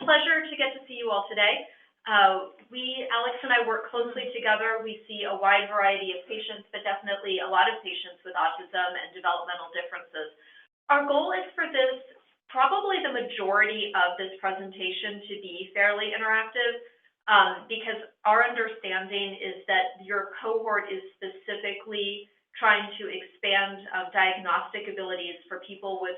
pleasure to get to see you all today. Alex and I work closely together. We see a wide variety of patients, but definitely a lot of patients with autism and developmental differences. Our goal is for this, probably the majority of this presentation, to be fairly interactive, because our understanding is that your cohort is specifically trying to expand diagnostic abilities for people with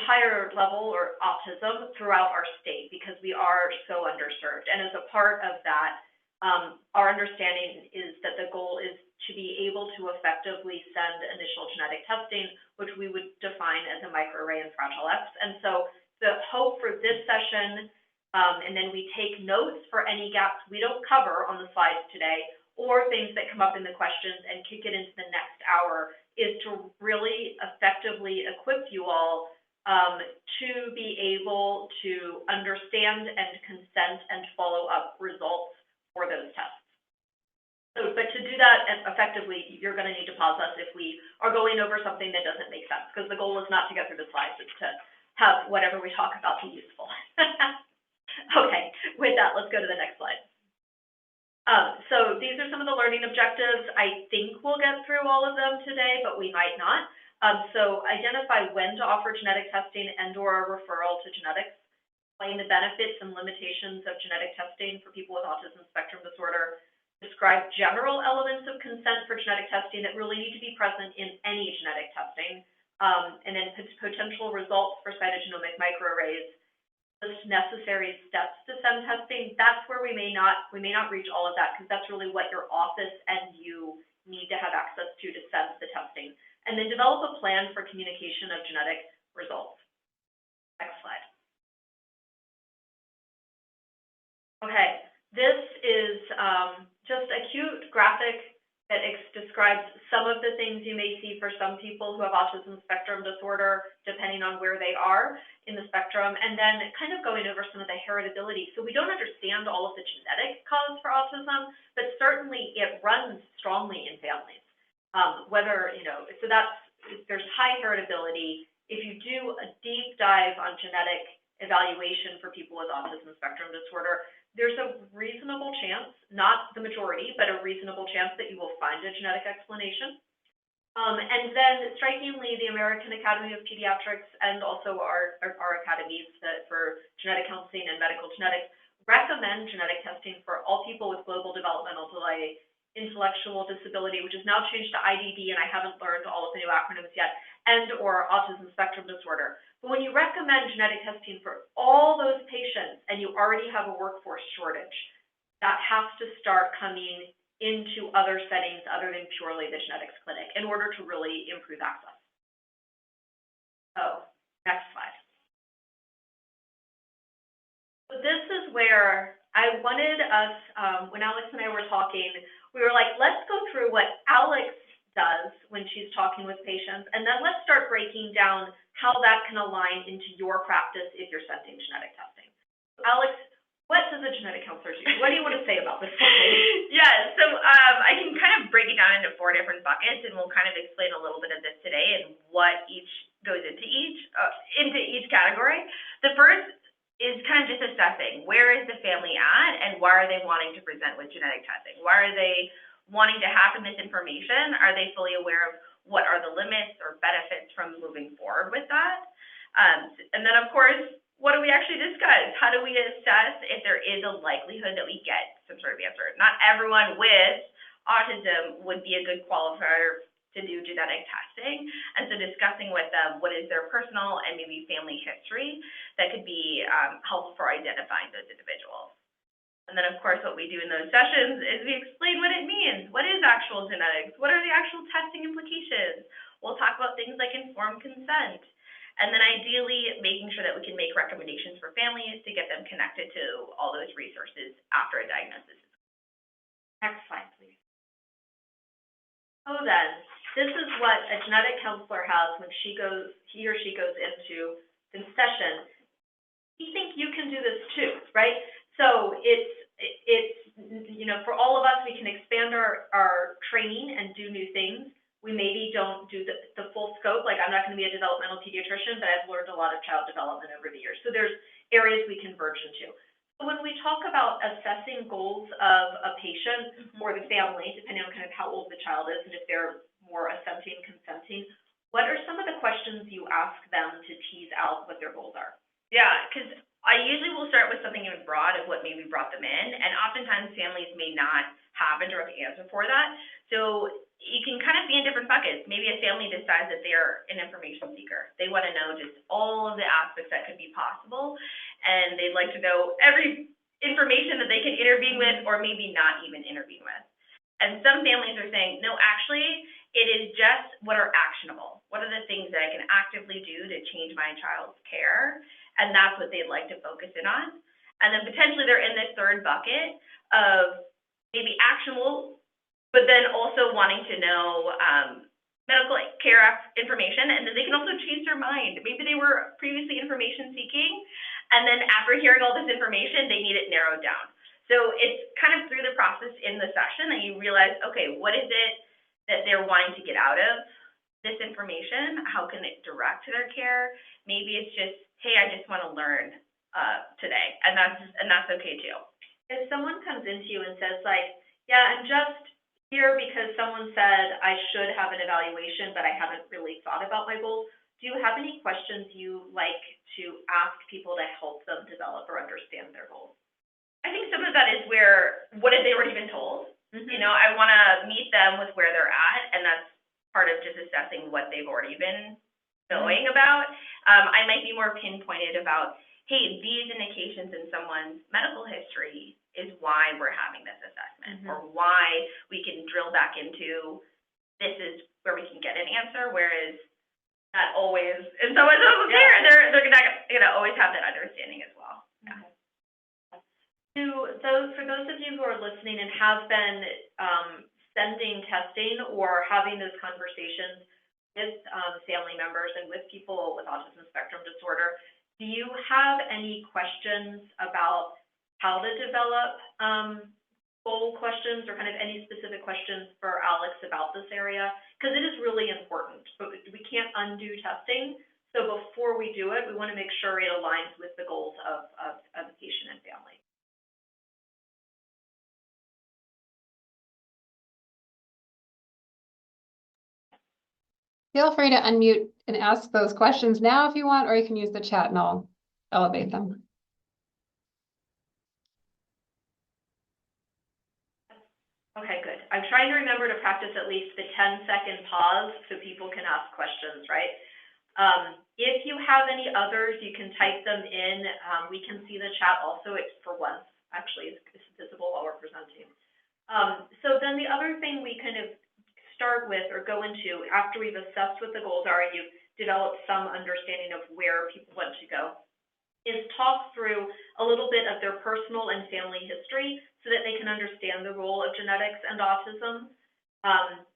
higher level or autism throughout our state, because we are so underserved. And as a part of that, our understanding is that the goal is to be able to effectively send initial genetic testing, which we would define as a microarray and Fragile X. And so the hope for this session, and then we take notes for any gaps we don't cover on the slides today, or things that come up in the questions, and kick it into the next hour, is to really effectively equip you all to be able to understand and consent and follow up results for those tests. So, but to do that effectively, you're going to need to pause us if we are going over something that doesn't make sense, because the goal is not to get through the slides, it's to have whatever we talk about be useful. Okay, with that, let's go to the next slide. So these are some of the learning objectives. I think we'll get through all of them today, but we might not. So identify when to offer genetic testing and/or a referral to genetics. Explain the benefits and limitations of genetic testing for people with autism spectrum disorder. Describe general elements of consent for genetic testing that really need to be present in any genetic testing. And then potential results for cytogenomic microarrays. List necessary steps to send testing. That's where we may not reach all of that, because that's really what your office and you need to have access to send the testing. And then develop a plan for communication of genetic results. Next slide. Okay, this is just a cute graphic that describes some of the things you may see for some people who have autism spectrum disorder, depending on where they are in the spectrum, and then kind of going over some of the heritability. So we don't understand all of the genetic cause for autism, but certainly it runs strongly in families. So there's high heritability. If you do a deep dive on genetic evaluation for people with autism spectrum disorder, there's a reasonable chance, not the majority, but a reasonable chance that you will find a genetic explanation. And then, strikingly, the American Academy of Pediatrics and also our academies for genetic counseling and medical genetics recommend genetic testing for all people with global developmental delay, intellectual disability, which is now changed to IDD, and I haven't learned all of the new acronyms yet, and/or autism spectrum disorder. But when you recommend genetic testing for all those patients and you already have a workforce shortage, that has to start coming into other settings other than purely the genetics clinic in order to really improve access. So, next slide. So this is where I wanted us, when Alex and I were talking, we were like, let's go through what Alex does when she's talking with patients, and then let's start breaking down how that can align into your practice if you're sending genetic testing. Alex, what does a genetic counselor do? What do you want to say about this? Yeah, so I can kind of break it down into 4 different buckets, and we'll kind of explain a little bit of this today and what each goes into each category. The first is kind of just assessing where is the family at and why are they wanting to present with genetic testing? Why are they wanting to happen this information? Are they fully aware of what are the limits or benefits from moving forward with that? And then, of course, what do we actually discuss? How do we assess if there is a likelihood that we get some sort of answer? Not everyone with autism would be a good qualifier to do genetic testing, and so discussing with them what is their personal and maybe family history that could be helpful for identifying those individuals. And then, of course, what we do in those sessions is we explain what it means. What is actual genetics? What are the actual testing implications? We'll talk about things like informed consent, and then ideally making sure that we can make recommendations for families to get them connected to all those resources after a diagnosis. Next slide, please. So then, this is what a genetic counselor has when he or she goes into the session. We think you can do this too, right? So it's for all of us, we can expand our training and do new things. We maybe don't do the full scope, like I'm not going to be a developmental pediatrician, but I've learned a lot of child development over the years. So there's areas we converge into. So when we talk about assessing goals of a patient or the family, depending on kind of how old the child is and if they're more assenting, consenting, what are some of the questions you ask them to tease out what their goals are? Yeah, because I usually will start with something even broad of what maybe brought them in, and oftentimes families may not have a direct answer for that. So you can kind of be in different buckets. Maybe a family decides that they're an information seeker. They want to know just all of the aspects that could be possible, and they'd like to know every information that they can intervene with or maybe not even intervene with. And some families are saying, no, actually, it is just what are actionable. What are the things that I can actively do to change my child's care? And that's what they'd like to focus in on. And then potentially they're in this third bucket of maybe actionable, but then also wanting to know medical care information, and then they can also change their mind. Maybe they were previously information seeking, and then after hearing all this information, they need it narrowed down. So it's kind of through the process in the session that you realize, okay, what is it that they're wanting to get out of this information? How can it direct their care? Maybe it's just, hey, I just want to learn today, and that's okay too. If someone comes into you and says like, yeah, I'm just here because someone said I should have an evaluation, but I haven't really thought about my goals, do you have any questions you like to ask people to help them develop or understand their goals? I think some of that is what have they already been told? You know, I want to meet them with where they're at, and that's part of just assessing what they've already been knowing about. I might be more pinpointed about, hey, these indications in someone's medical history is why we're having this assessment, or why we can drill back into this is where we can get an answer, whereas not always, and someone's over there, they're not gonna always have that understanding as well. For those of you who are listening and have been sending testing or having those conversations with family members and with people with autism spectrum disorder, do you have any questions about how to develop goal questions or kind of any specific questions for Alex about this area? Because it is really important, but we can't undo testing. So before we do it, we want to make sure it aligns with the goals of the patient and family. Feel free to unmute and ask those questions now if you want, or you can use the chat and I'll elevate them. Okay, good. I'm trying to remember to practice at least the 10-second pause so people can ask questions, right? If you have any others, you can type them in. We can see the chat also. It's for once, actually, it's visible while we're presenting. So then the other thing we kind of start with or go into after we've assessed what the goals are and you've developed some understanding of where people want to go is talk through a little bit of their personal and family history so that they can understand the role of genetics and autism.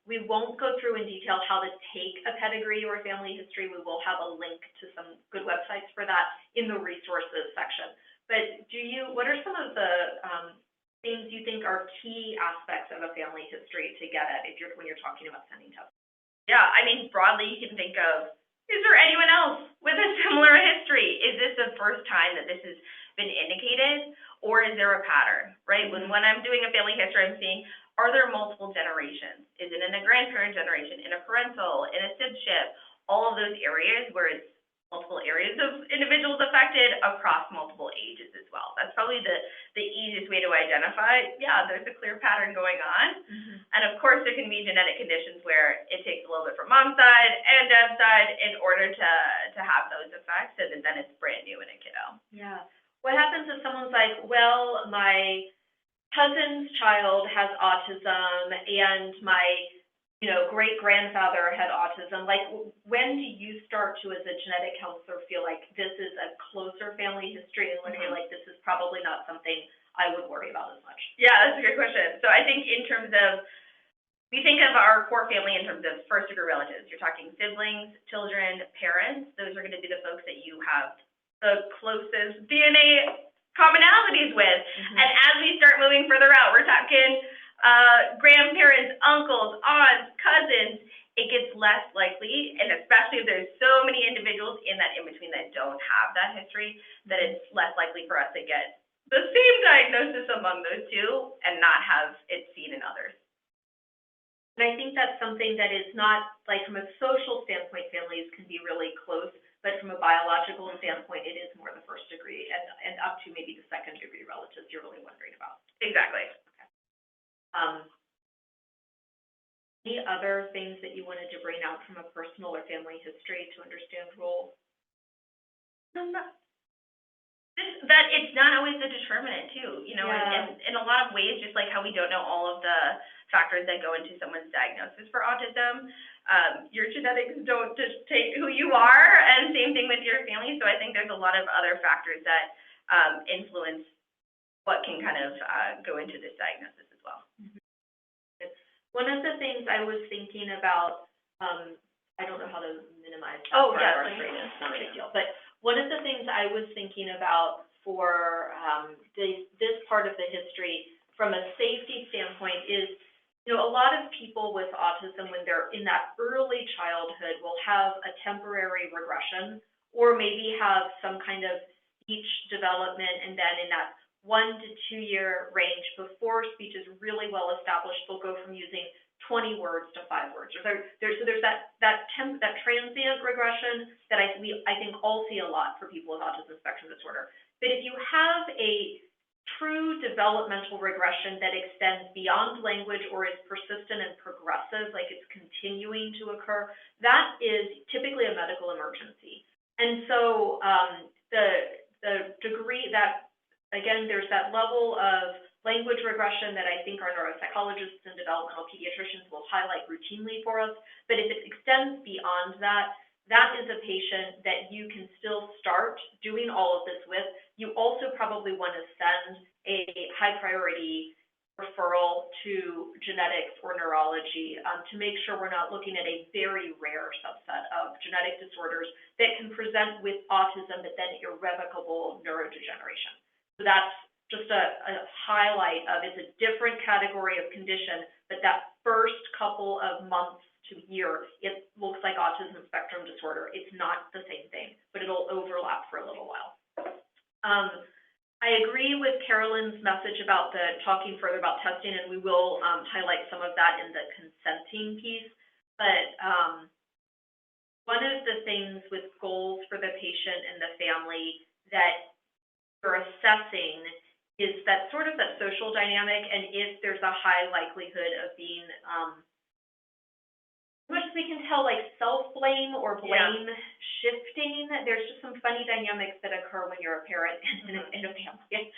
We won't go through in detail how to take a pedigree or family history. We will have a link to some good websites for that in the resources section. But what are some of the things you think are key aspects of a family history to get at when you're talking about sending tests? Yeah, I mean, broadly, you can think of, is there anyone else with a similar history? Is this the first time that this has been indicated, or is there a pattern, right? When I'm doing a family history, I'm seeing, are there multiple generations? Is it in a grandparent generation, in a parental, in a sibship? All of those areas where it's multiple areas of individuals affected across multiple ages as well. That's probably the easiest way to identify, yeah, there's a clear pattern going on. And of course, there can be genetic conditions where it takes a little bit from mom's side and dad's side in order to have those effects, and then it's brand new in a kiddo. Yeah. What happens if someone's like, well, my cousin's child has autism and my great-grandfather had autism? Like, when do you start to, as a genetic counselor, feel like this is a closer family history and when you're like, this is probably not something I would worry about as much? Yeah, that's a good question. So I think in terms of, we think of our core family in terms of first-degree relatives. You're talking siblings, children, parents. Those are going to be the folks that you have the closest DNA commonalities with. And as we start moving further out, we're talking grandparents, uncles, aunts, cousins, it gets less likely, and especially if there's so many individuals in that in-between that don't have that history, that it's less likely for us to get the same diagnosis among those two and not have it seen in others. And I think that's something that is not, like, from a social standpoint, families can be really close, but from a biological standpoint, it is more the first degree and up to maybe the second degree relatives you're really wondering about. Exactly. Okay. Any other things that you wanted to bring out from a personal or family history to understand role? That it's not always a determinant too, Yeah. in a lot of ways, just like how we don't know all of the factors that go into someone's diagnosis for autism. Your genetics don't dictate who you are, and same thing with your family. So I think there's a lot of other factors that influence what can kind of go into this diagnosis as well. Mm-hmm. One of the things I was thinking about, I don't know how to minimize that part of our screen, it's not a big deal, but one of the things I was thinking about for this part of the history from a safety standpoint is, a lot of people with autism, when they're in that early childhood, will have a temporary regression or maybe have some kind of speech development, and then in that 1 to 2 year range before speech is really well established, they'll go from using 20 words to 5 words. So there's that transient regression that I think all see a lot for people with autism spectrum disorder. But if you have a true developmental regression that extends beyond language or is persistent and progressive, like it's continuing to occur, that is typically a medical emergency. And so the degree that, again, there's that level of language regression that I think our neuropsychologists and developmental pediatricians will highlight routinely for us. But if it extends beyond that, that is a patient that you can still start doing all of this with. You also probably want to send a high priority referral to genetics or neurology to make sure we're not looking at a very rare subset of genetic disorders that can present with autism, but then irrevocable neurodegeneration. So that's just a highlight of, it's a different category of condition, but that first couple of months to year, it looks like autism spectrum disorder. It's not the same thing, but it'll overlap for a little while. I agree with Carolyn's message about talking further about testing, and we will highlight some of that in the consenting piece. But one of the things with goals for the patient and the family that you're assessing is that sort of that social dynamic, and if there's a high likelihood of being, much as we can tell, like self-blame or blame shifting, there's just some funny dynamics that occur when you're a parent in a family.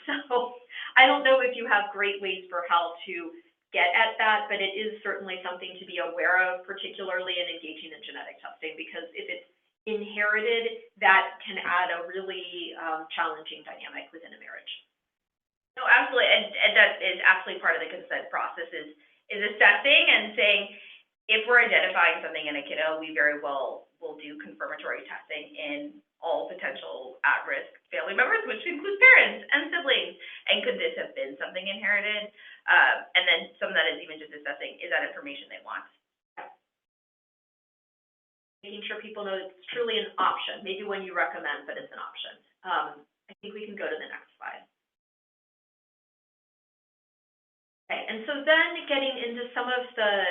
So I don't know if you have great ways for how to get at that, but it is certainly something to be aware of, particularly in engaging in genetic testing, because if it's inherited, that can add a really challenging dynamic within a marriage. No, absolutely, and that is absolutely part of the consent process is assessing and saying, if we're identifying something in a kiddo, we very well will do confirmatory testing in all potential at-risk family members, which includes parents and siblings. And could this have been something inherited? And then some of that is even just assessing, is that information they want? Making sure people know it's truly an option, maybe when you recommend, but it's an option. I think we can go to the next slide. Okay, and so then getting into some of the,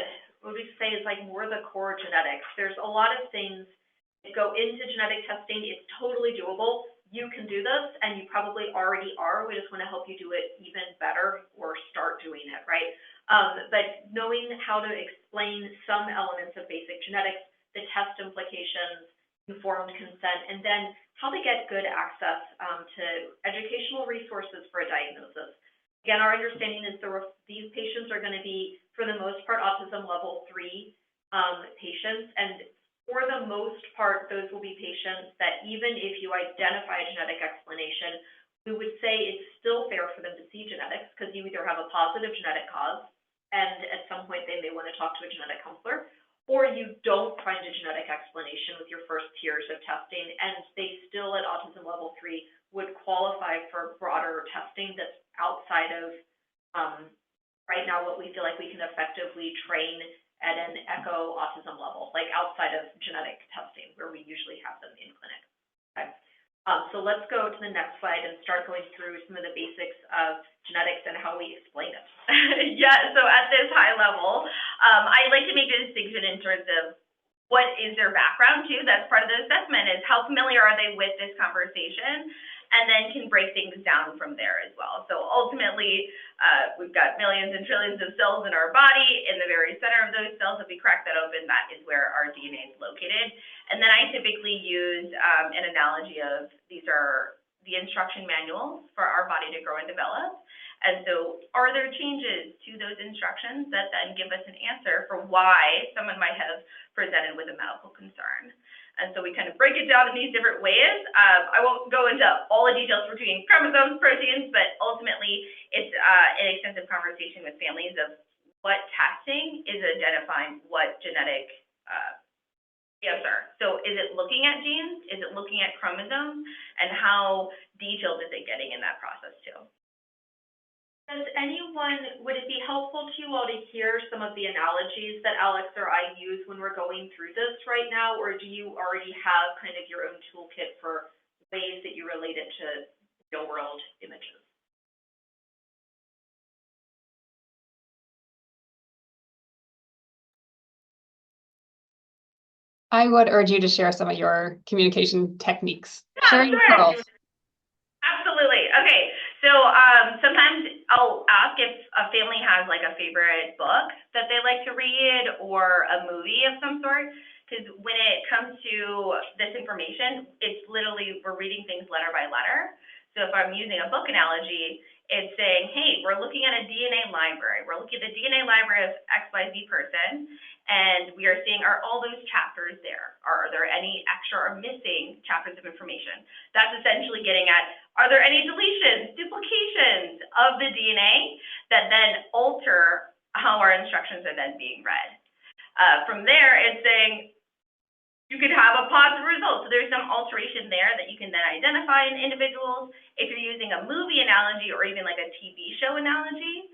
what we say is like more the core genetics. There's a lot of things that go into genetic testing. It's totally doable. You can do this, and you probably already are. We just want to help you do it even better or start doing it, right? But knowing how to explain some elements of basic genetics, the test implications, informed consent, and then how to get good access to educational resources for a diagnosis. Again, our understanding is these patients are going to be, for the most part, autism level 3 patients, and for the most part, those will be patients that even if you identify a genetic explanation, we would say it's still fair for them to see genetics, because you either have a positive genetic cause, and at some point they may want to talk to a genetic counselor, or you don't find a genetic explanation with your first tiers of testing, and they still at autism level 3 would qualify for broader testing that's outside of right now what we feel like we can effectively train at an echo autism level, like outside of genetic testing, where we usually have them in clinic. Okay. So let's go to the next slide and start going through some of the basics of genetics and how we explain it. Yeah, so at this high level, I like to make a distinction in terms of what is their background too. That's part of the assessment, is how familiar are they with this conversation, and then can break things down from there as well. So ultimately, we've got millions and trillions of cells in our body. In the very center of those cells, if we crack that open, that is where our DNA is located. And then I typically use an analogy of, these are the instruction manuals for our body to grow and develop. And so are there changes to those instructions that then give us an answer for why someone might have presented with a medical concern? And so we kind of break it down in these different ways. I won't go into all the details between chromosomes, proteins, but ultimately it's an extensive conversation with families of what testing is identifying what genetic answer. So is it looking at genes? Is it looking at chromosomes? And how detailed is it getting in that process too? Would it be helpful to you all to hear some of the analogies that Alex or I use when we're going through this right now, or do you already have kind of your own toolkit for ways that you relate it to real world images? I would urge you to share some of your communication techniques. Yeah, Share your sure. pearls. Absolutely. Okay. So sometimes I'll ask if a family has like a favorite book that they like to read or a movie of some sort. Because when it comes to this information, it's literally, we're reading things letter by letter. So if I'm using a book analogy, it's saying, hey, we're looking at a DNA library. We're looking at the DNA library of XYZ person, and we are seeing, are all those chapters there? Are there any extra or missing chapters of information? That's essentially getting at, are there any deletions, duplications of the DNA that then alter how our instructions are then being read? From there, it's saying, you could have a positive result. So there's some alteration there that you can then identify in individuals. If you're using a movie analogy or even like a TV show analogy,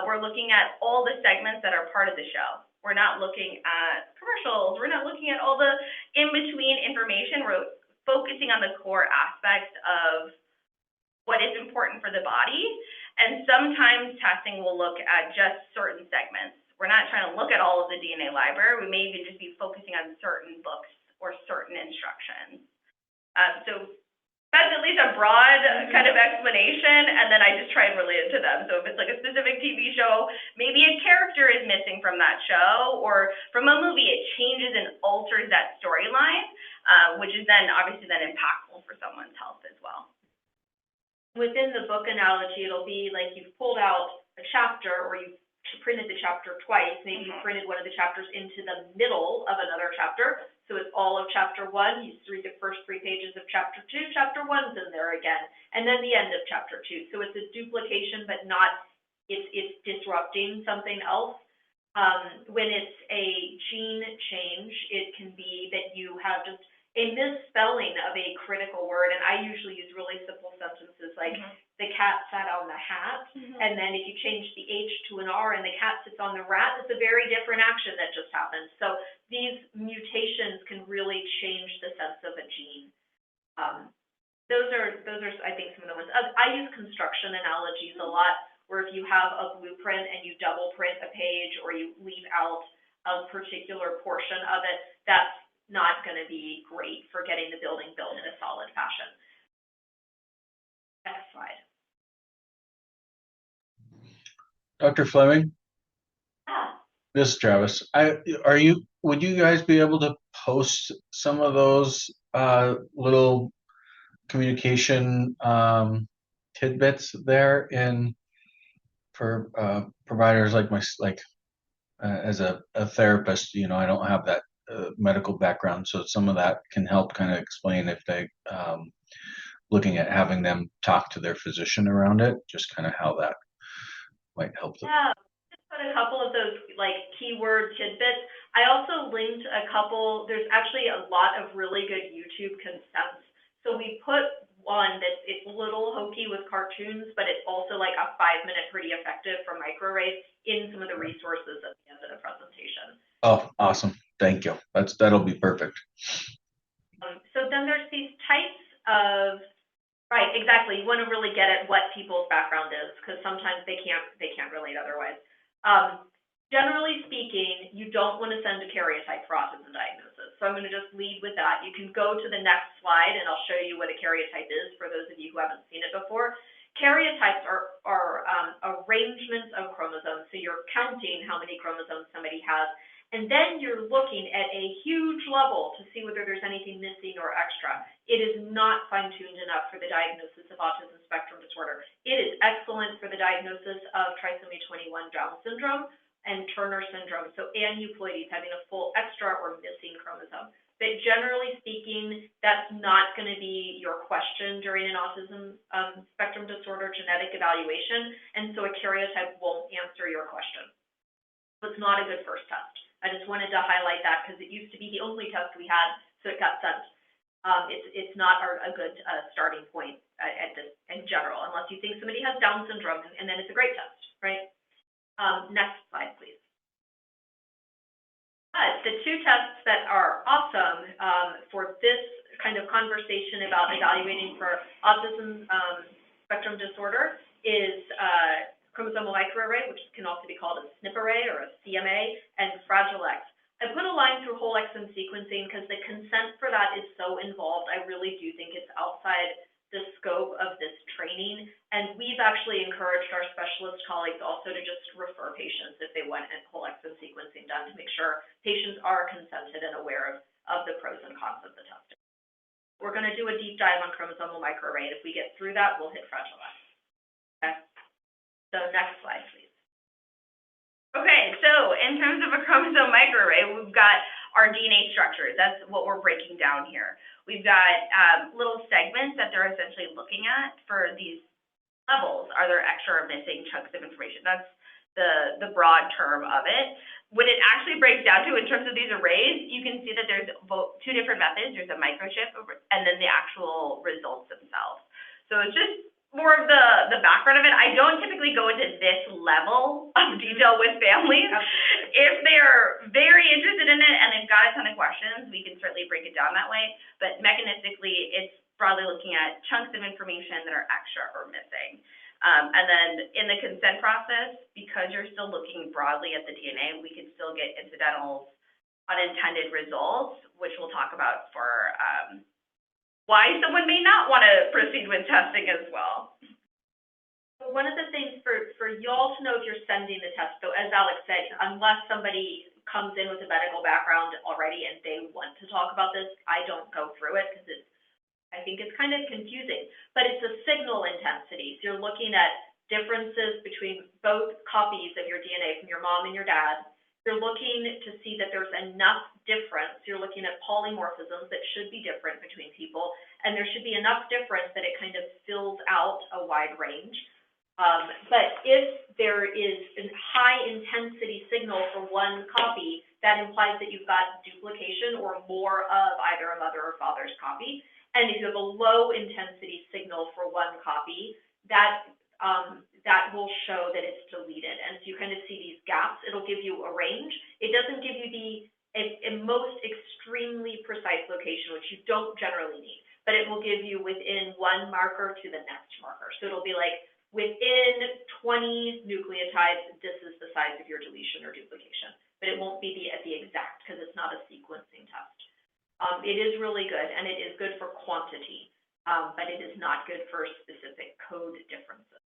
we're looking at all the segments that are part of the show. We're not looking at commercials. We're not looking at all the in-between information. We're focusing on the core aspects of what is important for the body. And sometimes testing will look at just certain segments. We're not trying to look at all of the DNA library. We may even just be focusing on certain books or certain instructions. So that's at least a broad kind of explanation, and then I just try and relate it to them. So if it's like a specific TV show, maybe a character is missing from that show, or from a movie, it changes and alters that storyline, which is then obviously then impactful for someone's health as well. Within the book analogy, it'll be like you've pulled out a chapter, or you've printed the chapter twice. Maybe you printed one of the chapters into the middle of another chapter. So it's all of chapter 1. You read the first 3 pages of chapter 2. Chapter 1's in there again. And then the end of chapter 2. So it's a duplication, but not, it's disrupting something else. When it's a gene change, it can be that you have just a misspelling of a critical word. And I usually use really simple sentences like, the cat sat on the hat, and then if you change the H to an R and the cat sits on the rat, it's a very different action that just happened. So these mutations can really change the sense of a gene. Those are I think some of the ones. I use construction analogies a lot, where if you have a blueprint and you double print a page or you leave out a particular portion of it, that's not going to be great for getting the building built in a solid fashion. Next slide. Dr. Fleming, Yeah. this is Travis. Would you guys be able to post some of those little communication tidbits there for providers like as a therapist? You know, I don't have that medical background, so some of that can help kind of explain if they looking at having them talk to their physician around it, just kind of how that might help them. Yeah, just put a couple of those like keyword tidbits. I also linked a couple. There's actually a lot of really good YouTube consents. So we put one that it's a little hokey with cartoons, but it's also like a 5-minute pretty effective for microarrays in some of the resources at the end of the presentation. Oh, awesome. Thank you. That'll be perfect. So then there's these types of, right, exactly. You want to really get at what people's background is, because sometimes they can't relate otherwise. Generally speaking, you don't want to send a karyotype for autism diagnosis. So I'm going to just lead with that. You can go to the next slide, and I'll show you what a karyotype is for those of you who haven't seen it before. Karyotypes are arrangements of chromosomes. So you're counting how many chromosomes somebody has, and then you're looking at a huge level to see whether there's anything missing or extra. It is not fine-tuned enough for the diagnosis of autism spectrum disorder. It is excellent for the diagnosis of trisomy 21 Down syndrome and Turner syndrome, so aneuploidies, having a full extra or missing chromosome. But generally speaking, that's not going to be your question during an autism spectrum disorder genetic evaluation, and so a karyotype won't answer your question. So it's not a good first test. I just wanted to highlight that because it used to be the only test we had, so it got sent. It's not a good starting point in general, unless you think somebody has Down syndrome, and then it's a great test, right? Next slide, please. But the two tests that are awesome for this kind of conversation about evaluating for autism spectrum disorder is chromosomal microarray, which can also be called a SNP array or a CMA, and Fragile X. I put a line through whole exome sequencing because the consent for that is so involved. I really do think it's outside the scope of this training, and we've actually encouraged our specialist colleagues also to just refer patients if they want whole exome sequencing done to make sure patients are consented and aware of the pros and cons of the testing. We're going to do a deep dive on chromosomal microarray, and if we get through that, we'll hit Fragile X. Okay. So next slide, please. Okay, so in terms of a chromosome microarray, we've got our DNA structures. That's what we're breaking down here. We've got little segments that they're essentially looking at for these levels. Are there extra or missing chunks of information? That's the broad term of it. When it actually breaks down to in terms of these arrays, you can see that there's two different methods. There's a microchip and then the actual results themselves. So it's just more of the background of it. I don't typically go into this level of detail with families. Absolutely. If they are very interested in it and they've got a ton of questions, we can certainly break it down that way. But mechanistically, it's broadly looking at chunks of information that are extra or missing. And then in the consent process, because you're still looking broadly at the DNA, we can still get incidental unintended results, which we'll talk about for why someone may not want to proceed with testing as well. One of the things for y'all to know if you're sending the test, so as Alex said, unless somebody comes in with a medical background already and they want to talk about this, I don't go through it because I think it's kind of confusing, but it's a signal intensity. So you're looking at differences between both copies of your DNA from your mom and your dad. You're looking to see that there's enough difference. You're looking at polymorphisms that should be different between people, and there should be enough difference that it kind of fills out a wide range. But if there is a high intensity signal for one copy, that implies that you've got duplication or more of either a mother or father's copy. And if you have a low intensity signal for one copy, that will show that it's deleted. And so you kind of see these gaps. It'll give you a range. It doesn't give you a most extremely precise location, which you don't generally need, but it will give you within one marker to the next marker. So it'll be like within 20 nucleotides, this is the size of your deletion or duplication, but it won't be at the exact because it's not a sequencing test. It is really good, and it is good for quantity, but it is not good for specific code differences.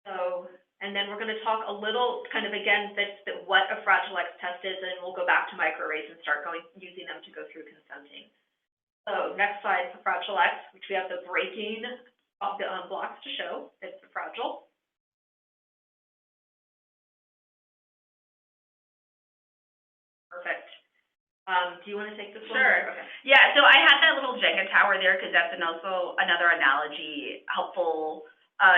So, and then we're going to talk a little kind of again what a Fragile X test is, and we'll go back to microarrays and start using them to go through consenting. So next slide for Fragile X, which we have the breaking of the blocks to show. It's the Fragile. Perfect. Do you want to take this one? Sure. Okay. Yeah, so I had that little Jenga tower there because that's also another analogy helpful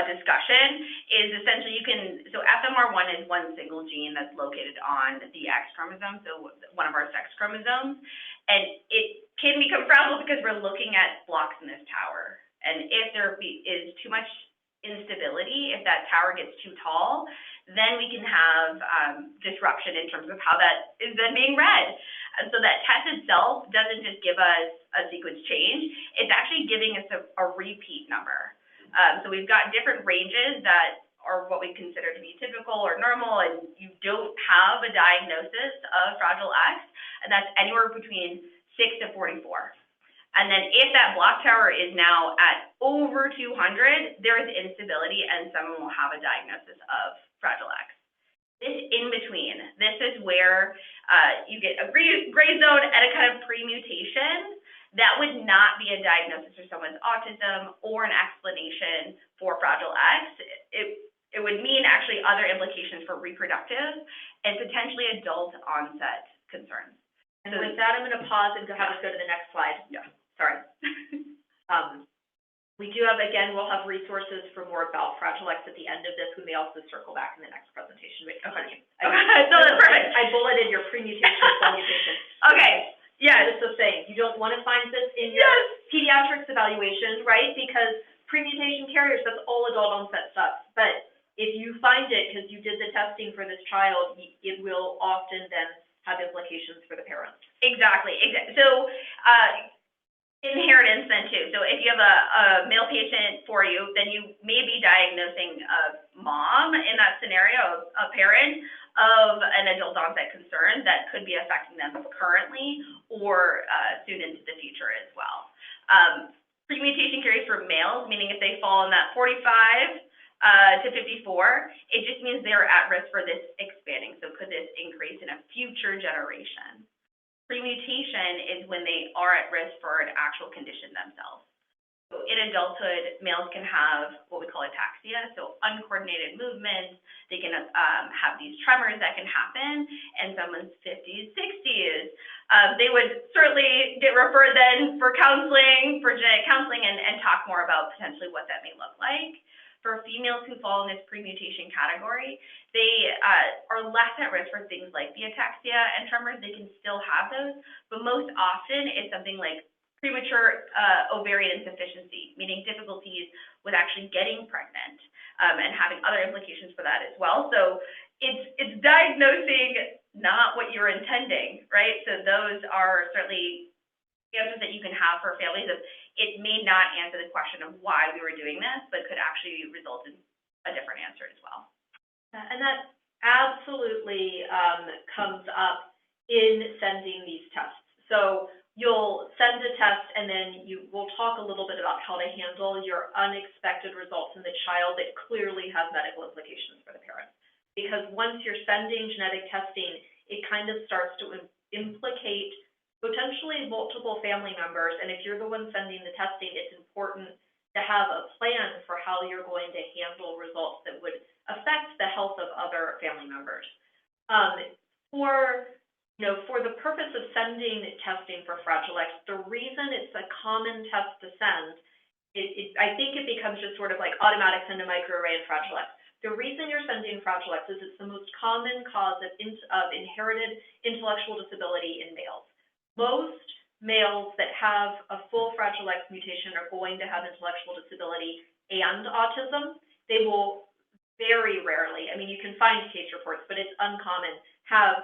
discussion is essentially so FMR1 is one single gene that's located on the X chromosome, so one of our sex chromosomes, and it can become fragile because we're looking at blocks in this tower. And if there is too much instability, if that tower gets too tall, then we can have disruption in terms of how that is then being read. And so that test itself doesn't just give us a sequence change, it's actually giving us a repeat number. So we've got different ranges that are what we consider to be typical or normal, and you don't have a diagnosis of Fragile X, and that's anywhere between 6 to 44. And then if that block tower is now at over 200, there is instability and someone will have a diagnosis of Fragile X. This in between, this is where you get a gray zone and a kind of pre-mutation. That would not be a diagnosis for someone's autism or an explanation for Fragile X. It would mean actually other implications for reproductive and potentially adult onset concerns. And with that, I'm going to pause and have us go to the next slide. Yeah. Sorry. We do have, again, we'll have resources for more about Fragile X at the end of this. We may also circle back in the next presentation. But okay. No, that's perfect. I bulleted your pre-mutation, full-mutation. Okay. Yeah. Just so saying, you don't want to find this in your pediatrics evaluation, right? Because pre-mutation carriers, that's all adult onset stuff. But if you find it because you did the testing for this child, it will often then have implications for the parents. Exactly. So, inheritance then too. So if you have a male patient for you, then you may be diagnosing a mom in that scenario, a parent of an adult onset concern that could be affecting them currently or soon into the future as well. Pre-mutation carries for males, meaning if they fall in that 45 to 54, it just means they're at risk for this expanding. So could this increase in a future generation? Pre-mutation is when they are at risk for an actual condition themselves. So in adulthood, males can have what we call ataxia, so uncoordinated movements. They can have these tremors that can happen, and someone's 50s, 60s. They would certainly get referred then for counseling, for genetic counseling, and talk more about potentially what that may look like. For females who fall in this pre-mutation category, they are less at risk for things like the ataxia and tremors. They can still have those, but most often it's something like premature ovarian insufficiency, meaning difficulties with actually getting pregnant and having other implications for that as well. So it's diagnosing not what you're intending, right? So those are certainly answers that you can have for families of it may not answer the question of why we were doing this, but could actually result in a different answer as well. And that absolutely comes up in sending these tests. So you'll send a test and then we'll talk a little bit about how to handle your unexpected results in the child that clearly has medical implications for the parent. Because once you're sending genetic testing, it kind of starts to implicate potentially multiple family members, and if you're the one sending the testing, it's important to have a plan for how you're going to handle results that would affect the health of other family members. For the purpose of sending testing for Fragile X, the reason it's a common test to send, I think it becomes just sort of like automatic send a microarray in Fragile X. The reason you're sending Fragile X is it's the most common cause of inherited intellectual disability in males. Most males that have a full Fragile X mutation are going to have intellectual disability and autism. They will very rarely, I mean, you can find case reports, but it's uncommon, have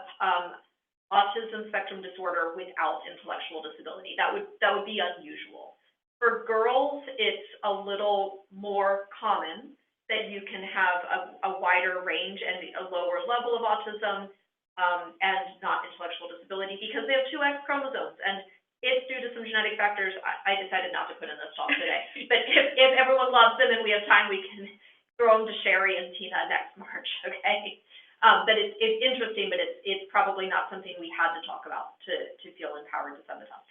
autism spectrum disorder without intellectual disability. That would be unusual. For girls, it's a little more common that you can have a wider range and a lower level of autism and not intellectual disability because they have two X chromosomes. And it's due to some genetic factors. I decided not to put in this talk today. But if everyone loves them and we have time, we can throw them to Sherry and Tina next March, okay? But it's interesting, but it's probably not something we had to talk about to feel empowered to send the test.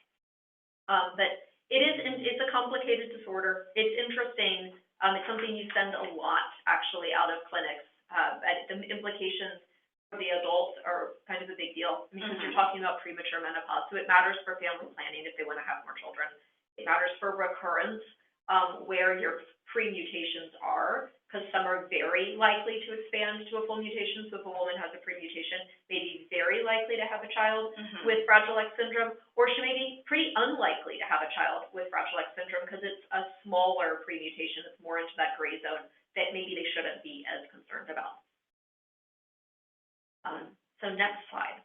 But it's a complicated disorder. It's interesting. It's something you send a lot, actually, out of clinics. The implications for the adults are kind of a big deal because you're talking about premature menopause. So it matters for family planning if they want to have more children. It matters for recurrence where your pre-mutations are, because some are very likely to expand to a full mutation. So if a woman has a pre-mutation, maybe very likely to have a child with Fragile X syndrome, or she may be pretty unlikely to have a child with Fragile X syndrome because it's a smaller pre-mutation. It's more into that gray zone that maybe they shouldn't be as concerned about. So next slide.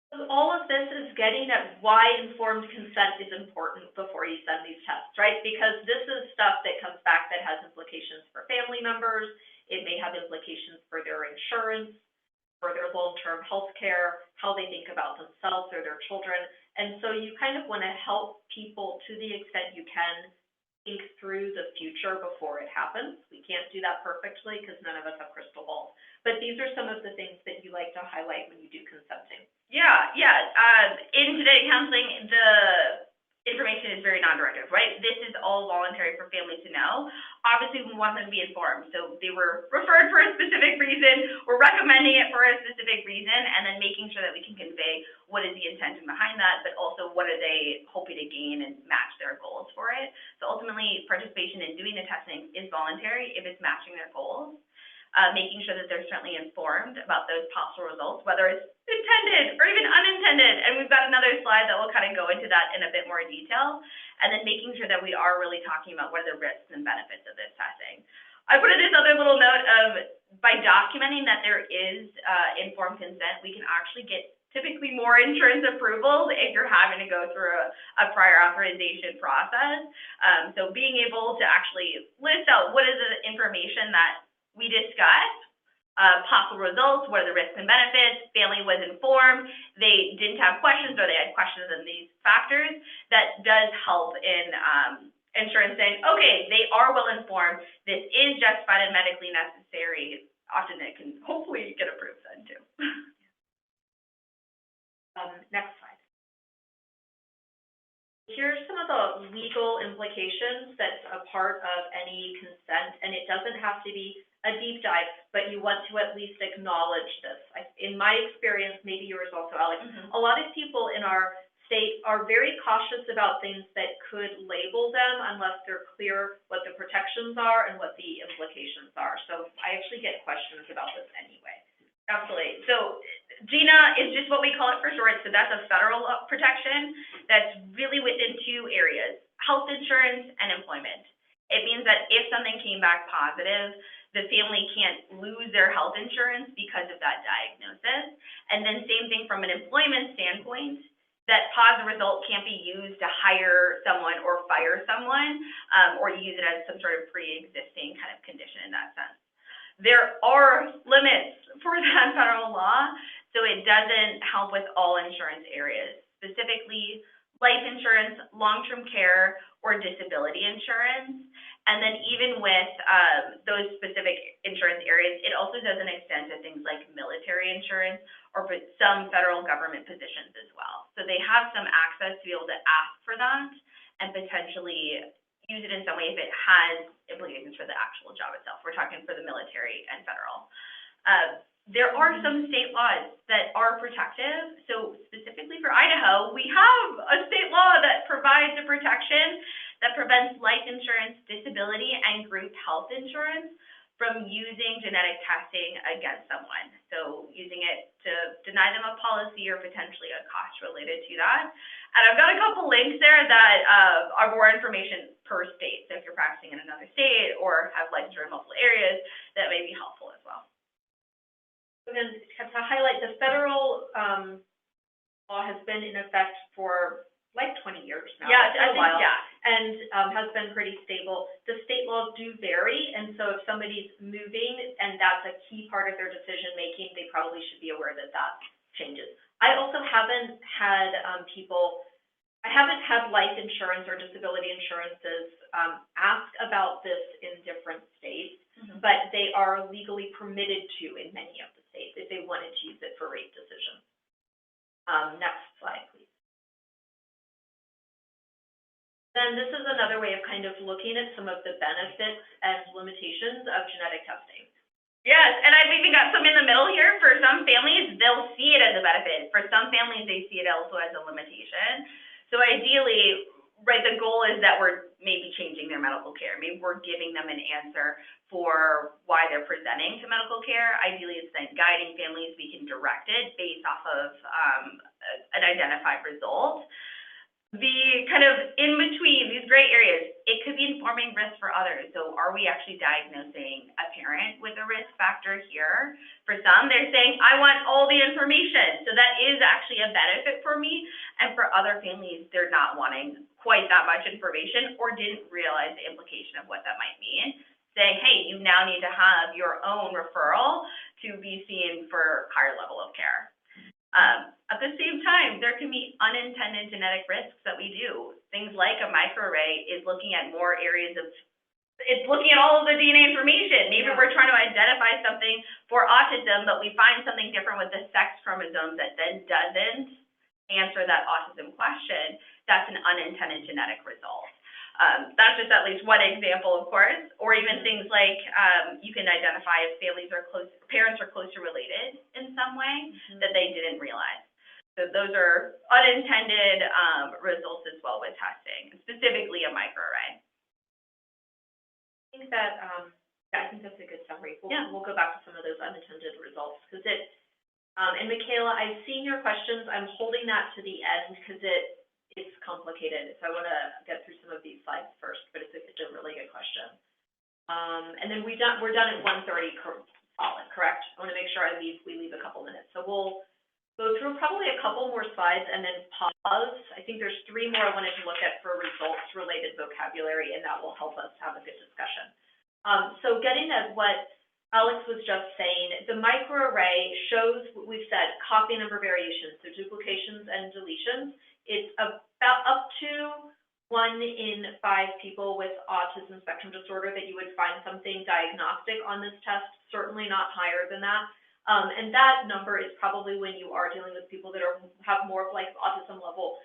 So all of this is getting at why informed consent is important before you send these tests, right? Because this is stuff that comes back that has implications for family members. It may have implications for their insurance, for their long-term health care, how they think about themselves or their children. And so you kind of want to help people to the extent you can think through the future before it happens. We can't do that perfectly because none of us have crystal balls. But these are some of the things that you like to highlight when you do consenting. Yeah. In genetic counseling, the information is very non-directive, right? This is all voluntary for families to know. Obviously, we want them to be informed. So they were referred for a specific reason, we're recommending it for a specific reason, and then making sure that we can convey what is the intention behind that, but also what are they hoping to gain and match their goals for it. So ultimately, participation in doing the testing is voluntary if it's matching their goals. Making sure that they're certainly informed about those possible results, whether it's intended or even unintended. And we've got another slide that will kind of go into that in a bit more detail. And then making sure that we are really talking about what are the risks and benefits of this testing. I put in this other little note of, by documenting that there is informed consent, we can actually get typically more insurance approvals if you're having to go through a prior authorization process. So being able to actually list out what is the information that we discussed, possible results, what are the risks and benefits, family was informed, they didn't have questions or they had questions in these factors, that does help in insurance saying, okay, they are well informed, this is justified and medically necessary. Often it can hopefully get approved then too. Next slide. Here's some of the legal implications that's a part of any consent, and it doesn't have to be a deep dive, but you want to at least acknowledge this. In my experience, maybe yours also, Alex, a lot of people in our state are very cautious about things that could label them unless they're clear what the protections are and what the implications are. So I actually get questions about this anyway. Absolutely. So GINA is just what we call it for short. So that's a federal protection that's really within two areas, health insurance and employment. It means that if something came back positive, the family can't lose their health insurance because of that diagnosis. And then same thing from an employment standpoint, that positive result can't be used to hire someone or fire someone, or use it as some sort of pre-existing kind of condition in that sense. There are limits for that federal law, so it doesn't help with all insurance areas, specifically life insurance, long-term care, or disability insurance. And then even with those specific insurance areas, it also doesn't extend to things like military insurance or some federal government positions as well. So they have some access to be able to ask for that and potentially use it in some way if it has implications for the actual job itself. We're talking for the military and federal. There are some state laws that are protective. So specifically for Idaho, we have a state law that provides a protection that prevents life insurance, disability, and group health insurance from using genetic testing against someone. So using it to deny them a policy or potentially a cost related to that. And I've got a couple links there that are more information per state. So if you're practicing in another state or have life insurance in multiple areas, that may be helpful as well. So then to highlight, the federal law has been in effect for like 20 years now. Yeah, I think, yeah. And has been pretty stable. The state laws do vary, and so if somebody's moving and that's a key part of their decision making, they probably should be aware that that changes. I also haven't had I haven't had life insurance or disability insurances ask about this in different states, but they are legally permitted to in many of the states if they wanted to use it for rate decisions. Next slide, please. Then this is another way of kind of looking at some of the benefits and limitations of genetic testing. Yes, and I've even got some in the middle here. For some families, they'll see it as a benefit. For some families, they see it also as a limitation. So ideally, right, the goal is that we're maybe changing their medical care. Maybe we're giving them an answer for why they're presenting to medical care. Ideally, it's then guiding families. We can direct it based off of an identified result. The kind of in between, these gray areas, it could be informing risk for others. So are we actually diagnosing a parent with a risk factor here? For some, they're saying, I want all the information. So that is actually a benefit for me. And for other families, they're not wanting quite that much information or didn't realize the implication of what that might mean. Saying, hey, you now need to have your own referral to be seen for higher level of care. At the same time, there can be unintended genetic risks that we do. Things like a microarray is looking at more areas of, it's looking at all of the DNA information. Maybe we're trying to identify something for autism, but we find something different with the sex chromosome that then doesn't answer that autism question. That's an unintended genetic result. That's just at least one example, of course, or even things like you can identify if families are close, parents are closely related in some way that they didn't realize. So those are unintended results as well with testing, specifically a microarray. I think that, I think that's a good summary. We'll go back to some of those unintended results because it, and Michaela, I've seen your questions. I'm holding that to the end because it's complicated. So I want to get through some of these slides first, but it's a really good question. And then we're done at 1:30 solid, correct? I want to make sure we leave a couple minutes. So we'll go through probably a couple more slides and then pause. I think there's 3 more I wanted to look at for results-related vocabulary, and that will help us have a good discussion. So getting at what Alex was just saying, the microarray shows what we've said, copy number variations, so duplications and deletions. It's about up to 1 in 5 people with autism spectrum disorder that you would find something diagnostic on this test, certainly not higher than that. And that number is probably when you are dealing with people that have more of like autism level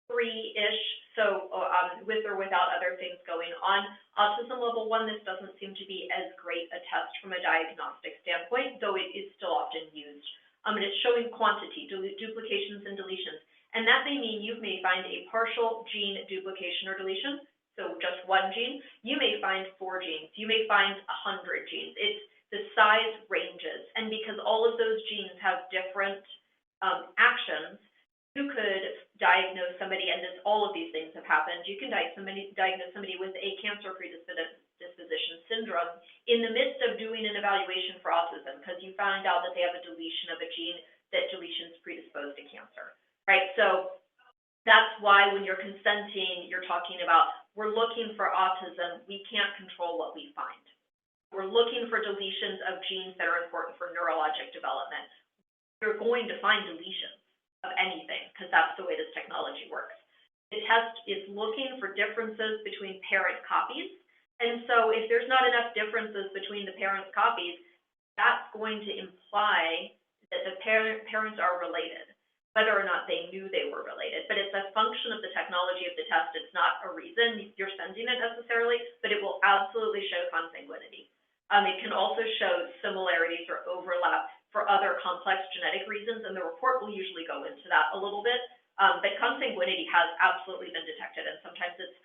3-ish, so with or without other things going on. Autism level 1, this doesn't seem to be as great a test from a diagnostic standpoint, though it is still often used. And it's showing quantity, duplications and deletions. And that may mean you may find a partial gene duplication or deletion, so just 1 gene. You may find 4 genes. You may find 100 genes. The size ranges, and because all of those genes have different actions, you could diagnose somebody, and all of these things have happened. You can diagnose somebody with a cancer predisposition syndrome in the midst of doing an evaluation for autism because you find out that they have a deletion of a gene that deletions predisposed to cancer, right? So that's why when you're consenting, you're talking about, we're looking for autism, we can't control what we find. We're looking for deletions of genes that are important for neurologic development. You're going to find deletions of anything because that's the way this technology works. The test is looking for differences between parent copies. And so if there's not enough differences between the parent copies, that's going to imply that the parents are related, whether or not they knew they were related. But it's a function of the technology of the test. It's not a reason you're sending it necessarily, but it will absolutely show consanguinity. It can also show similarities or overlap for other complex genetic reasons, and the report will usually go into that a little bit. But consanguinity has absolutely been detected, and sometimes it's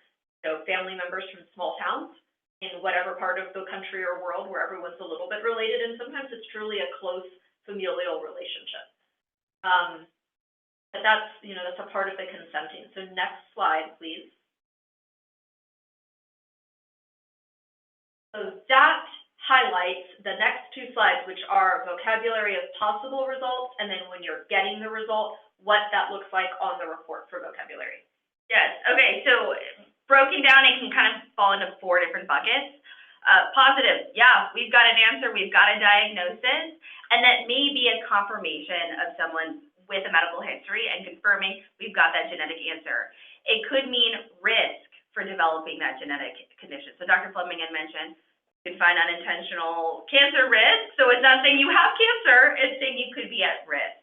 family members from small towns in whatever part of the country or world where everyone's a little bit related, and sometimes it's truly a close familial relationship. But that's a part of the consenting. So next slide, please. So that highlights the next 2 slides, which are vocabulary of possible results, and then when you're getting the result, what that looks like on the report for vocabulary. Yes, okay, so broken down, it can kind of fall into 4 different buckets. Positive, yeah, we've got an answer, we've got a diagnosis, and that may be a confirmation of someone with a medical history and confirming we've got that genetic answer. It could mean risk for developing that genetic condition. So Dr. Fleming had mentioned you can find unintentional cancer risk. So it's not saying you have cancer, it's saying you could be at risk.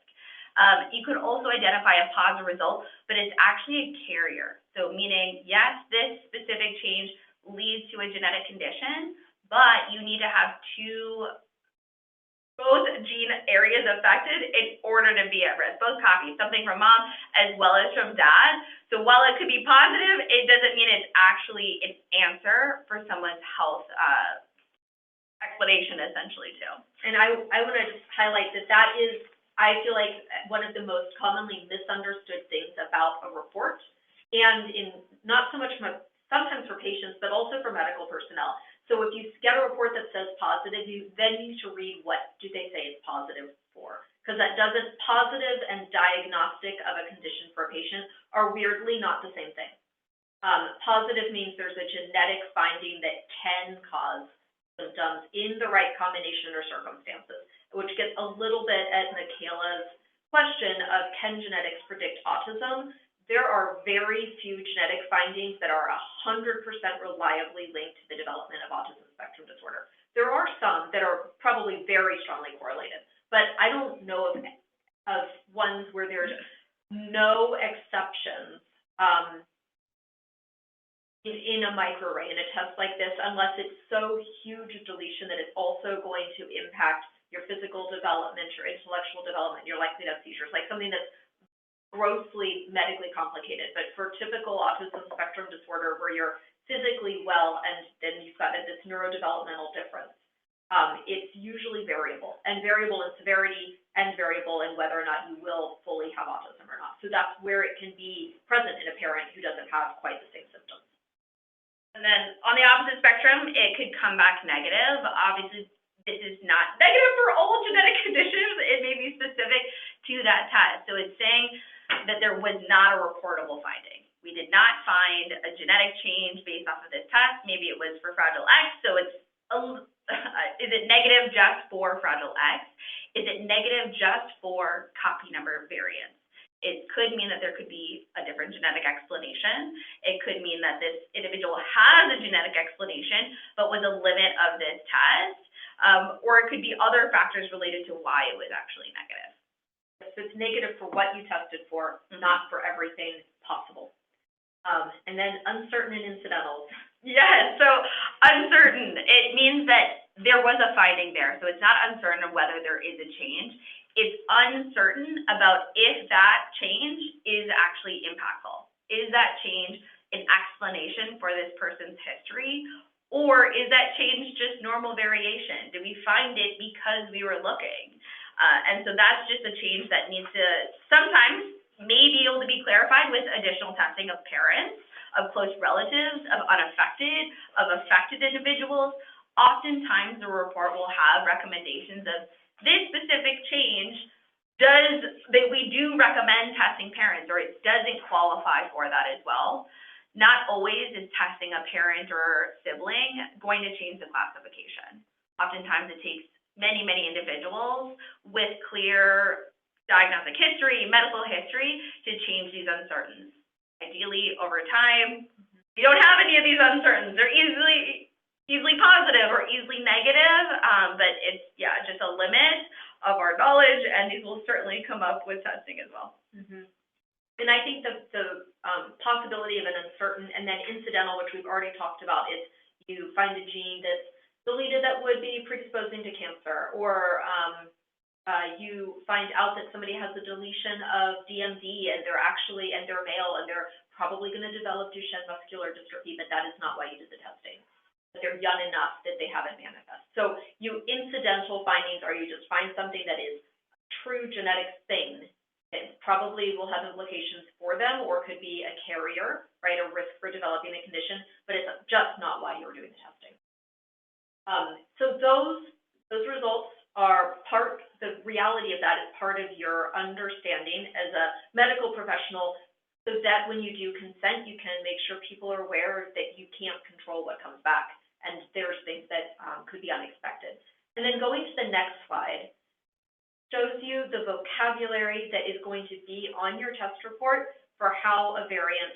You could also identify a positive result, but it's actually a carrier. So meaning, yes, this specific change leads to a genetic condition, but you need to have 2 both gene areas affected in order to be at risk, both copies, something from mom as well as from dad. So while it could be positive, it doesn't mean it's actually an answer for someone's health explanation, essentially, too. And I want to just highlight that is, I feel like, one of the most commonly misunderstood things about a report, and in not so much sometimes for patients, but also for medical personnel. So if you get a report that says positive, you then need to read what do they say it's positive for, because that doesn't, positive and diagnostic of a condition for a patient are weirdly not the same thing. Positive means there's a genetic finding that can cause symptoms in the right combination or circumstances, which gets a little bit at Michaela's question of can genetics predict autism? There are very few genetic findings that are 100% reliably linked to the development of autism spectrum disorder. There are some that are probably very strongly correlated, but I don't know of ones where there's no exceptions in a microarray in a test like this, unless it's so huge a deletion that it's also going to impact your physical development, your intellectual development, your likelihood of seizures, like something that's grossly medically complicated. But for typical autism spectrum disorder, where you're physically well and then you've got this neurodevelopmental difference, it's usually variable in severity and variable in whether or not you will fully have autism or not. So that's where it can be present in a parent who doesn't have quite the same symptoms. And then on the opposite spectrum, it could come back negative. Obviously, this is not negative for all genetic conditions. It may be specific to that test. So it's saying that there was not a reportable finding. We did not find a genetic change based off of this test. Maybe it was for Fragile X. So it's is it negative just for Fragile X? Is it negative just for copy number variants? It could mean that there could be a different genetic explanation. It could mean that this individual has a genetic explanation, but was a limit of this test. Or it could be other factors related to why it was actually negative. So it's negative for what you tested for, not for everything possible. And then uncertain and incidentals. Yes, so uncertain, it means that there was a finding there. So it's not uncertain of whether there is a change. It's uncertain about if that change is actually impactful. Is that change an explanation for this person's history? Or is that change just normal variation? Did we find it because we were looking? And so that's just a change that needs to sometimes may be able to be clarified with additional testing of parents, of close relatives, of unaffected, of affected individuals. Oftentimes the report will have recommendations of this specific change we do recommend testing parents, or it doesn't qualify for that as well. Not always is testing a parent or sibling going to change the classification. Oftentimes it takes many, many individuals with clear diagnostic history, medical history, to change these uncertainties. Ideally, over time, you don't have any of these uncertainties. They're easily positive or easily negative, but it's, just a limit of our knowledge, and these will certainly come up with testing as well. Mm-hmm. And I think the possibility of an uncertain and then incidental, which we've already talked about, is you find a gene that's deleted that would be predisposing to cancer, or you find out that somebody has a deletion of DMD and they're male and they're probably going to develop Duchenne muscular dystrophy, but that is not why you did the testing. But they're young enough that they haven't manifest. So you incidental findings are you just find something that is a true genetic thing that probably will have implications for them, or could be a carrier, right, a risk for developing the condition, but it's just not why you're doing the testing. So those results are the reality of that is part of your understanding as a medical professional, so that when you do consent, you can make sure people are aware that you can't control what comes back, and there's things that could be unexpected. And then going to the next slide shows you the vocabulary that is going to be on your test report for how a variant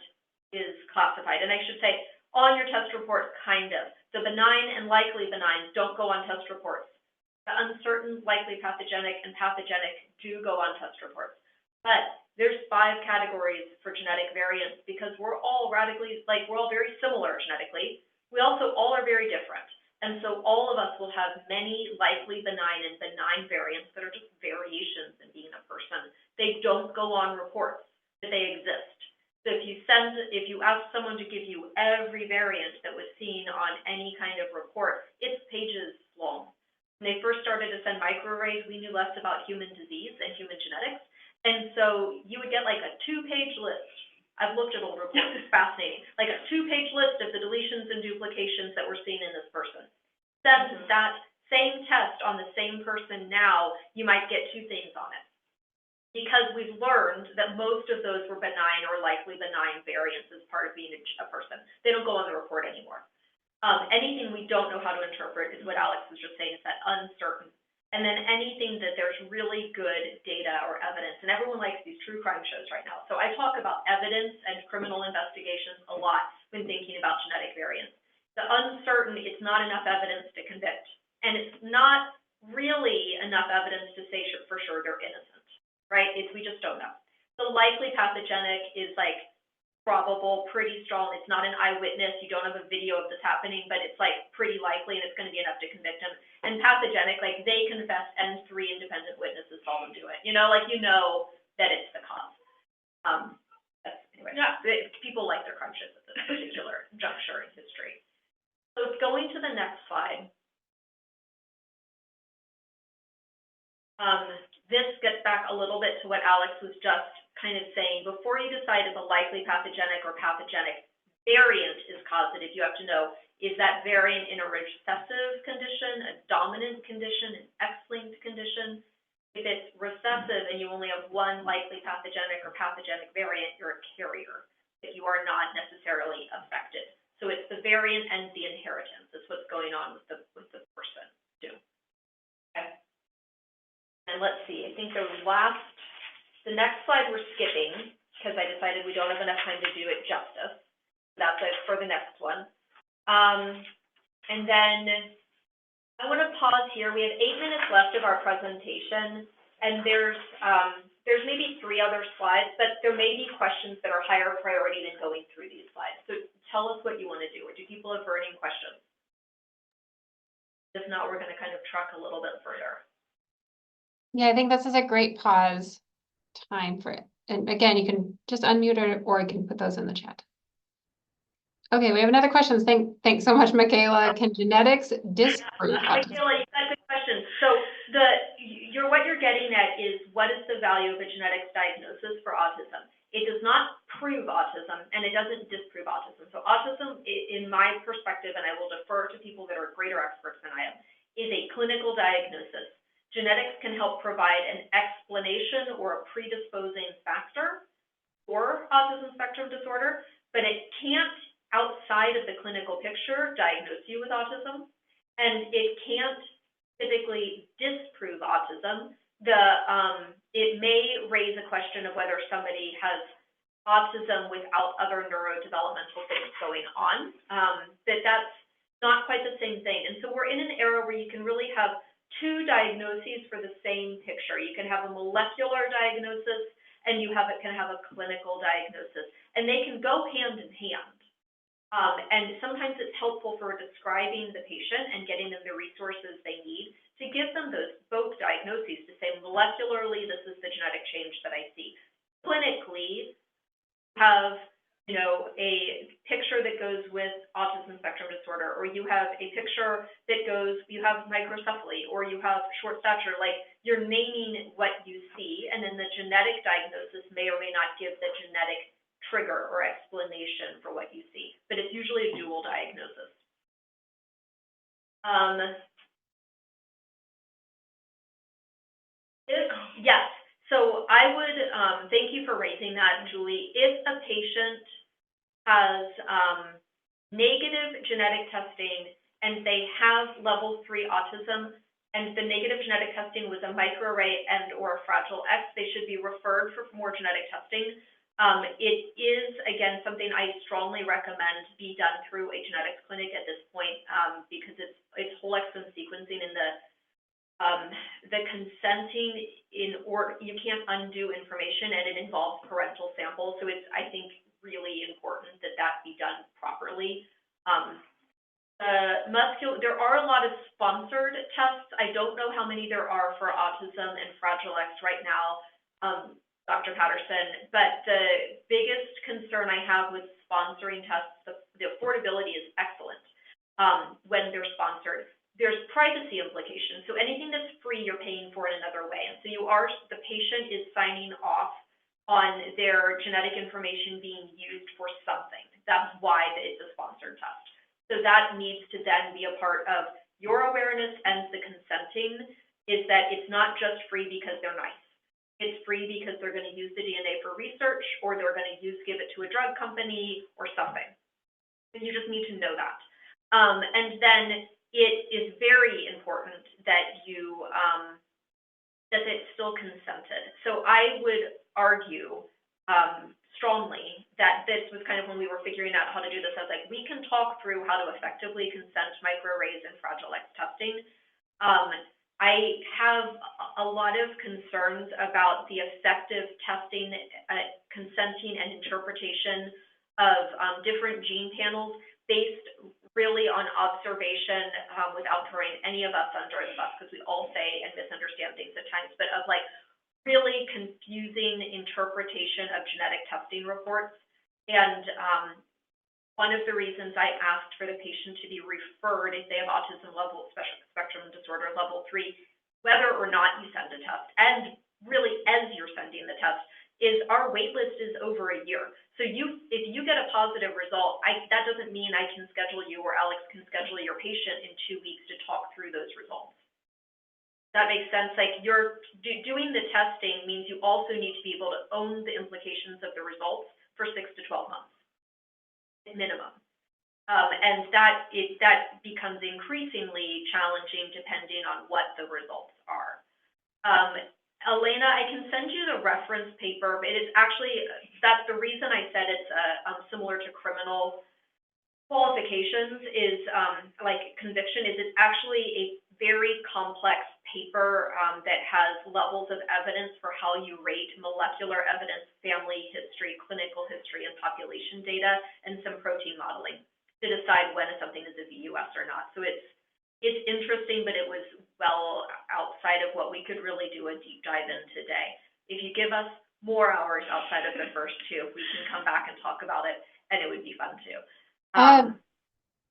is classified. And I should say, on your test report, kind of. The benign and likely benign don't go on test reports. The uncertain, likely pathogenic, and pathogenic do go on test reports. But there's 5 categories for genetic variants, because we're all very similar genetically. We also all are very different. And so all of us will have many likely benign and benign variants that are just variations in being a person. They don't go on reports, but they exist. So if you ask someone to give you every variant that was seen on any kind of report, it's pages long. When they first started to send microarrays, we knew less about human disease and human genetics. And so you would get like a 2-page list. I've looked at old reports, it's fascinating. Like a 2-page list of the deletions and duplications that were seen in this person. That same test on the same person now, you might get 2 things on it. Because we've learned that most of those were benign or likely benign variants as part of being a person. They don't go on the report anymore. Anything we don't know how to interpret is what Alex was just saying, is that uncertain. And then anything that there's really good data or evidence, and everyone likes these true crime shows right now. So I talk about evidence and criminal investigations a lot when thinking about genetic variants. The uncertain, it's not enough evidence to convict. And it's not really enough evidence to say for sure they're innocent, right? We just don't know. The likely pathogenic is like probable, pretty strong. It's not an eyewitness. You don't have a video of this happening, but it's like pretty likely and it's going to be enough to convict them. And pathogenic, like they confessed and 3 independent witnesses saw them do it. You know, like you know that it's the cause. Anyway, yeah, people like their crime shows at this particular juncture in history. So going to the next slide. This gets back a little bit to what Alex was just kind of saying. Before you decide if a likely pathogenic or pathogenic variant is causative, you have to know, is that variant in a recessive condition, a dominant condition, an X-linked condition? If it's recessive and you only have 1 likely pathogenic or pathogenic variant, you're a carrier. If you are not necessarily affected. So it's the variant and the inheritance. That's what's going on with the person too. Okay. And let's see, I think the next slide we're skipping because I decided we don't have enough time to do it justice. That's it for the next one. And then I want to pause here. We have 8 minutes left of our presentation, and there's maybe 3 other slides, but there may be questions that are higher priority than going through these slides. So tell us what you want to do, or do people have burning questions? If not, we're going to kind of truck a little bit further. Yeah, I think this is a great pause time for it. And again, you can just unmute or you can put those in the chat. Okay, we have another question. Thanks so much, Michaela. Can genetics disprove autism? Michaela, you got good question. So what you're getting at is, what is the value of a genetics diagnosis for autism? It does not prove autism, and it doesn't disprove autism. So autism, in my perspective, and I will defer to people that are greater experts than I am, is a clinical diagnosis. Genetics can help provide an explanation or a predisposing factor for autism spectrum disorder, but it can't, outside of the clinical picture, diagnose you with autism, and it can't typically disprove autism. It may raise a question of whether somebody has autism without other neurodevelopmental things going on, but that's not quite the same thing. And so we're in an era where you can really have 2 diagnoses for the same picture. You can have a molecular diagnosis and you can have a clinical diagnosis, and they can go hand in hand. And sometimes it's helpful for describing the patient and getting them the resources they need to give them both diagnoses, to say molecularly, this is the genetic change that I see. Clinically, have a picture that goes with autism spectrum disorder, or you have a picture that goes, you have microcephaly, or you have short stature. Like, you're naming what you see, and then the genetic diagnosis may or may not give the genetic trigger or explanation for what you see, but it's usually a dual diagnosis. Yes. So I would, thank you for raising that, Julie. If a patient has negative genetic testing and they have level 3 autism, and the negative genetic testing was a microarray and or a fragile X, they should be referred for more genetic testing. It is, again, something I strongly recommend be done through a genetics clinic at this point, because it's whole exome sequencing in the consenting you can't undo information, and it involves parental samples. So it's, I think, really important that be done properly. There are a lot of sponsored tests. I don't know how many there are for autism and Fragile X right now, Dr. Patterson, but the biggest concern I have with sponsoring tests, the affordability is excellent when they're sponsored. There's privacy implications. So anything that's free, you're paying for in another way. And so the patient is signing off on their genetic information being used for something. That's why it's a sponsored test. So that needs to then be a part of your awareness, and the consenting is that it's not just free because they're nice. It's free because they're going to use the DNA for research, or they're going to give it to a drug company or something. And you just need to know that. And then it is very important that that it's still consented. So I would argue strongly that this was kind of when we were figuring out how to do this. I was like, we can talk through how to effectively consent microarrays and Fragile X testing. I have a lot of concerns about the effective testing, consenting, and interpretation of different gene panels based really on observation, without throwing any of us under the bus, because we all say and misunderstand things at times, but of like really confusing interpretation of genetic testing reports. And one of the reasons I asked for the patient to be referred if they have autism spectrum disorder level 3, whether or not you send a test, and really as you're sending the test, is our wait list is over a year. So if you get a positive result, that doesn't mean I can schedule you or Alex can schedule your patient in 2 weeks to talk through those results. That makes sense. Like, you're doing the testing means you also need to be able to own the implications of the results for 6 to 12 months minimum. And that becomes increasingly challenging depending on what the results are. Elena, I can send you the reference paper, but it is actually, that's the reason I said it's similar to criminal qualifications is like conviction, is it's actually a very complex paper that has levels of evidence for how you rate molecular evidence, family history, clinical history, and population data, and some protein modeling to decide when something is a VUS or not. So it's interesting, but it was well outside of what we could really do a deep dive in today. If you give us more hours outside of the first 2, we can come back and talk about it, and it would be fun too.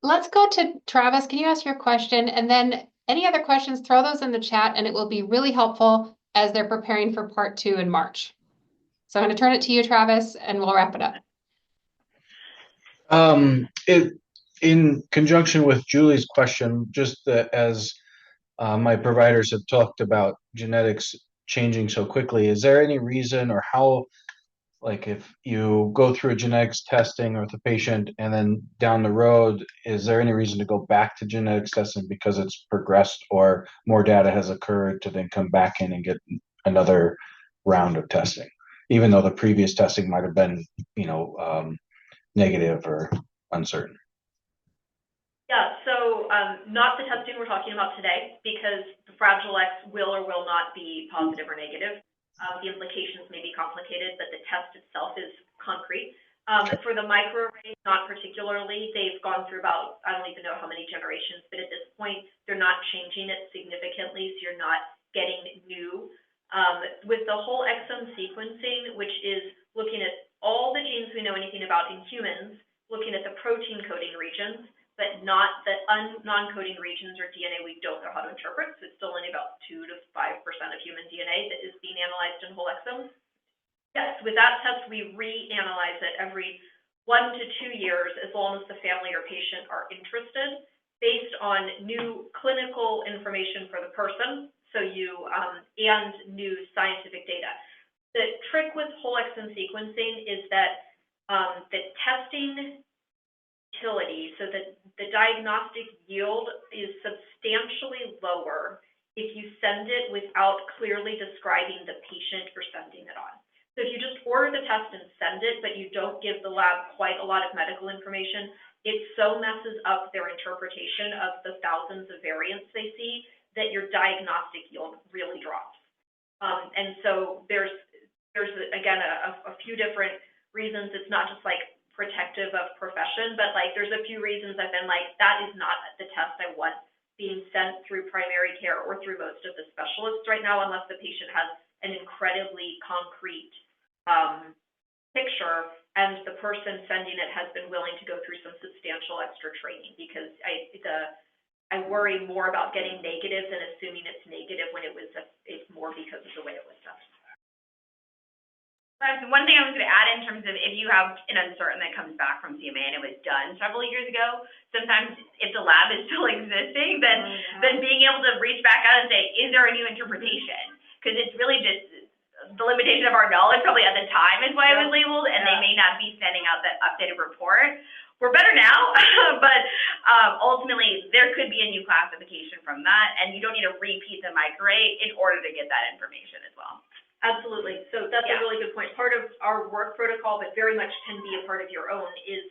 Let's go to Travis. Can you ask your question? And then any other questions, throw those in the chat, and it will be really helpful as they're preparing for part 2 in March. So I'm going to turn it to you, Travis, and we'll wrap it up. In conjunction with Julie's question, just as my providers have talked about genetics changing so quickly, is there any reason or how, like if you go through a genetics testing with a patient and then down the road, is there any reason to go back to genetics testing because it's progressed or more data has occurred to then come back in and get another round of testing, even though the previous testing might have been, negative or uncertain? Yeah, so not the testing we're talking about today, because the Fragile X will or will not be positive or negative. The implications may be complicated, but the test itself is concrete. For the microarray, not particularly. They've gone through about, I don't even know how many generations, but at this point, they're not changing it significantly, so you're not getting new. With the whole exome sequencing, which is looking at all the genes we know anything about in humans, looking at the protein coding regions, but not the non-coding regions or DNA we don't know how to interpret. So it's still only about 2 to 5% of human DNA that is being analyzed in whole exomes. Yes, with that test, we reanalyze it every 1 to 2 years, as long as the family or patient are interested, based on new clinical information for the person, and new scientific data. The trick with whole exome sequencing is that the testing utility, so that the diagnostic yield is substantially lower if you send it without clearly describing the patient you're sending it on. So if you just order the test and send it, but you don't give the lab quite a lot of medical information, it so messes up their interpretation of the thousands of variants they see that your diagnostic yield really drops. And so there's again, a few different reasons. It's not just like protective of profession, but like there's a few reasons I've been like, that is not the test I want being sent through primary care or through most of the specialists right now, unless the patient has an incredibly concrete picture and the person sending it has been willing to go through some substantial extra training, because I worry more about getting negatives and assuming it's negative when it's more because of the way it was done. One thing I was going to add in terms of if you have an uncertain that comes back from CMA and it was done several years ago, sometimes if the lab is still existing, then being able to reach back out and say, is there a new interpretation? Because it's really just the limitation of our knowledge probably at the time is why it was labeled, and they may not be sending out that updated report. We're better now, but ultimately there could be a new classification from that, and you don't need to repeat the microrate in order to get that information as well. Absolutely. So that's a really good point. Part of our work protocol, but very much can be a part of your own, is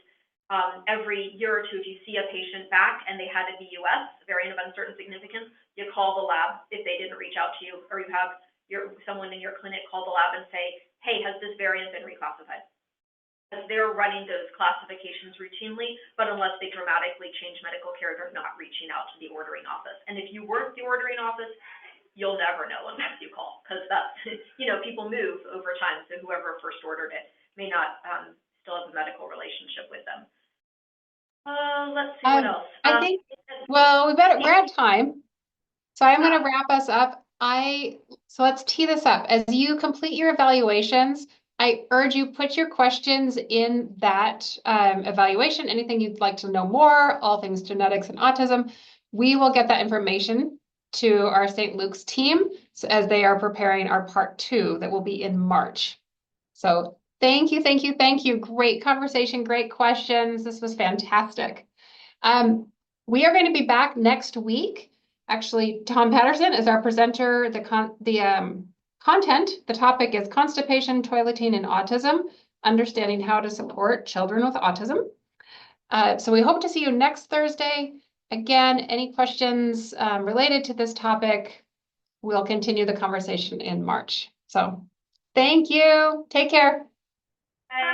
every year or two, if you see a patient back and they had a VUS, variant of uncertain significance, you call the lab if they didn't reach out to you, or you have someone in your clinic call the lab and say, hey, has this variant been reclassified? Because they're running those classifications routinely, but unless they dramatically change medical care, they're not reaching out to the ordering office. And if you weren't the ordering office, you'll never know unless you call, because that's, people move over time, so whoever first ordered it may not still have a medical relationship with them. Let's see what else. I think, well, we're at time, so I'm going to wrap us up. So let's tee this up. As you complete your evaluations, I urge you put your questions in that evaluation, anything you'd like to know more, all things genetics and autism. We will get that information to our St. Luke's team as they are preparing our part 2 that will be in March. So thank you, thank you, thank you. Great conversation, great questions. This was fantastic. We are going to be back next week. Actually, Tom Patterson is our presenter. The content, the topic is constipation, toileting, and autism, understanding how to support children with autism. So we hope to see you next Thursday. Again, any questions related to this topic, we'll continue the conversation in March. So thank you. Take care. Bye.